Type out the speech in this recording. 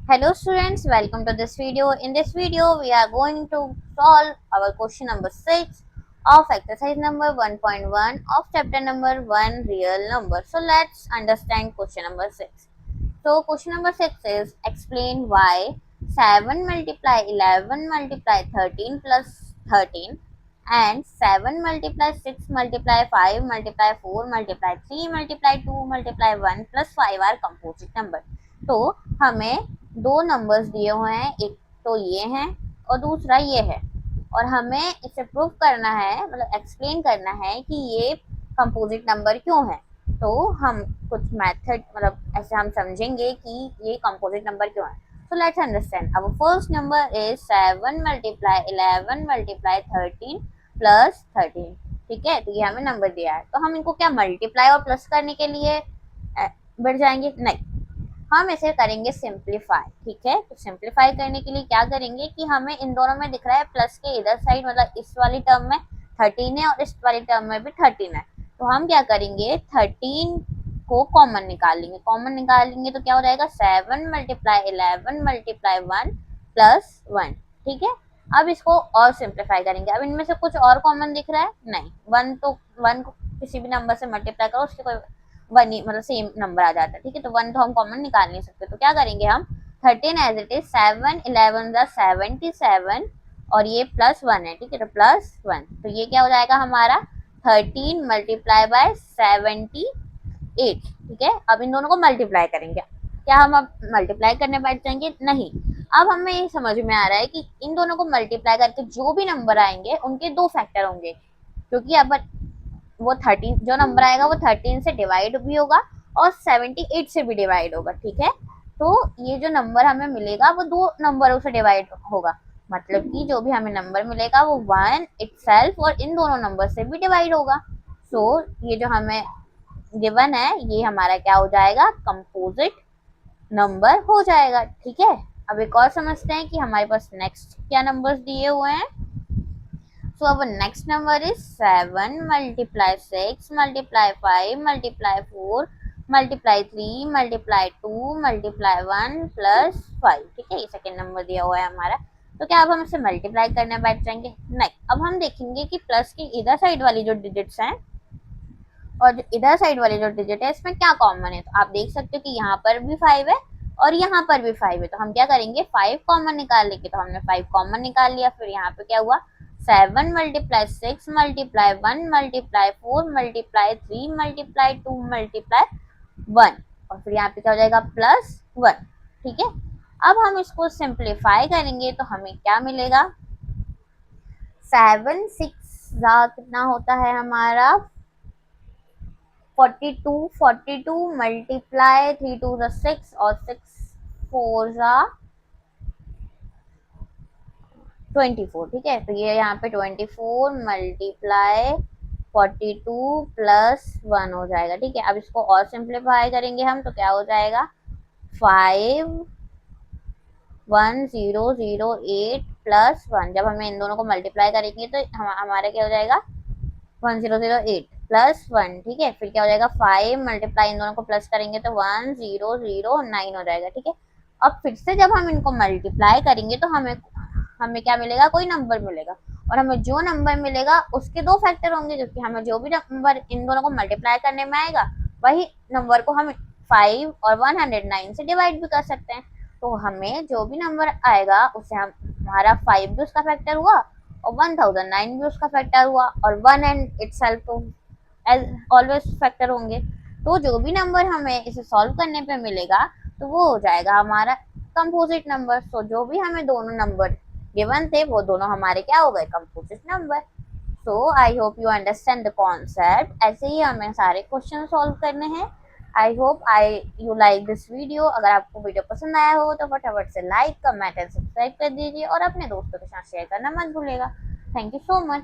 Hello students, welcome to this video. In this video, we are going to solve our question number 6 of exercise number 1.1 of chapter number 1 real number. So let's understand question number 6. So question number 6 is explain why 7 multiply 11 multiply 13 plus 13 and 7 multiply 6 multiply 5 multiply 4 multiply 3 multiply 2 multiply 1 plus 5 are composite number. तो हमें दो numbers दिए हुए हैं, एक तो ये है और दूसरा ये है, और हमें इसे प्रूव करना है, मतलब एक्सप्लेन करना है कि ये कंपोजिट नंबर क्यों है। तो हम कुछ मेथड, मतलब ऐसे हम समझेंगे कि ये कंपोजिट नंबर क्यों है। So let's understand. Our first number is 7 multiply 11 multiply 13 plus 13। ठीक है, तो ये हमें नंबर दिया है, तो हम इनको क्या मल्टीप्लाई और प्लस करने के लिए बढ़ जाएंगे? नहीं, हम इसे करेंगे सिंप्लीफाई। ठीक है, तो सिंप्लीफाई करने के लिए क्या करेंगे कि हमें इन दोनों में दिख रहा है प्लस के इधर साइड, मतलब इस वाली टर्म में 13 है और इस वाली टर्म में भी 13 है, तो हम क्या करेंगे 13 को कॉमन निकालेंगे। कॉमन निकालेंगे तो क्या हो जाएगा 7 मल्टीप्लाई 11 मल्टीप्लाई 1 प्लस 1। ठीक है, अब इसको और सिंप्लीफाई करेंगे। अब इनमें से कुछ और कॉमन दिख रहा है? नहीं, 1 तो 1 को किसी भी नंबर से मल्टीप्लाई करो, उसके कोई वन ही मतलब सेम नंबर आ जाता है। ठीक है, तो 1 तो हम कॉमन निकाल नहीं सकते, तो क्या करेंगे हम 13 एज इट इज, 7 11 77 और ये प्लस 1 है। ठीक है, तो प्लस 1, तो ये क्या हो जाएगा हमारा 13 मल्टीप्लाई बाय 78। ठीक है, अब इन दोनों को मल्टीप्लाई करेंगे। क्या हम अब मल्टीप्लाई करने बैठ जाएंगे? नहीं, अब हमें ये समझ में आ रहा है कि इन दोनों को मल्टीप्लाई करके जो भी नंबर आएंगे उनके दो फैक्टर होंगे, क्योंकि अब वो 13 जो नंबर आएगा वो 13 से डिवाइड भी होगा और 78 से भी डिवाइड होगा। ठीक है, तो ये जो नंबर हमें मिलेगा वो दो नंबरों से डिवाइड होगा, मतलब कि जो भी हमें नंबर मिलेगा वो 1 इटसेल्फ और इन दोनों नंबर से भी डिवाइड होगा। सो ये जो हमें गिवन है ये हमारा क्या हो जाएगा, कंपोजिट नंबर हो जाएगा। ठीक है, अब एक और समझते हैं कि हमारे पास नेक्स्ट क्या नंबर्स दिए हुए हैं। So our next number is 7 multiply 6 multiply 5 multiply 4 multiply 3 multiply 2 multiply 1 plus 5। ठीक है, ये सेकेंड नंबर दिया हुआ है हमारा। तो क्या अब हम इसे मल्टीप्लाई करने बैठ जाएंगे? नहीं, अब हम देखेंगे कि प्लस की इधर साइड वाली जो डिजिट्स हैं और जो इधर साइड वाली जो डिजिट है इसमें क्या कॉमन है। तो आप देख सकते हो कि यहाँ पर भी 5 है और यहाँ पर भी 5 है, तो हम क्या करेंगे 5 कॉमन निकाल लेंगे। तो हमने 5 कॉमन निकाल लिया, फिर यहाँ पे क्या हुआ 7 multiply 6 multiply 1 multiply 4 multiply 3 multiply 2 multiply 1 और फिर यहाँ पे क्या हो जाएगा प्लस 1। ठीक है, अब हम इसको सिंप्लीफाई करेंगे तो हमें क्या मिलेगा, 7 6 कितना होता है हमारा 42 मल्टीप्लाई 3 2 6 और 6 4 24। ठीक है, तो ये यहाँ पे 24 मल्टीप्लाई 42 प्लस 1 हो जाएगा। ठीक है, अब इसको और सिंप्लीफाई करेंगे हम तो क्या हो जाएगा 51008 प्लस 1। जब हमें इन दोनों को मल्टीप्लाई करेंगे तो हमारा क्या हो जाएगा 1008 प्लस 1। ठीक है, फिर क्या हो जाएगा 5 मल्टीप्लाई इन दोनों को प्लस करेंगे तो 1009 हो जाएगा। ठीक है, अब फिर से जब हम इनको मल्टीप्लाई करेंगे तो हमें हमें क्या मिलेगा, कोई नंबर मिलेगा, और हमें जो नंबर मिलेगा उसके दो फैक्टर होंगे, क्योंकि हमें जो भी नंबर इन दोनों को मल्टीप्लाई करने में आएगा वही नंबर को हम 5 और 109 से डिवाइड भी कर सकते हैं। तो हमें जो भी नंबर आएगा उससे हमारा 5 भी उसका फैक्टर हुआ और 1009 भी उसका फैक्टर हुआ और 1 एंड इटसेल्फ तो एज ऑलवेज फैक्टर होंगे। तो जो भी नंबर हमें इसे सॉल्व करने पे मिलेगा तो वो हो जाएगा हमारा कंपोजिट नंबर। सो जो भी हमें दोनों नंबर गिवन थे वो दोनों हमारे क्या हो गए, composite number. So I hope you understand the concept. ऐसे ही हमें सारे क्वेश्चन सॉल्व करने हैं। I hope you like this video. अगर आपको वीडियो पसंद आया हो तो फटाफट से लाइक कमेंट एंड सब्सक्राइब कर दीजिए और अपने दोस्तों के साथ शेयर करना मत भूलिएगा। Thank you so much.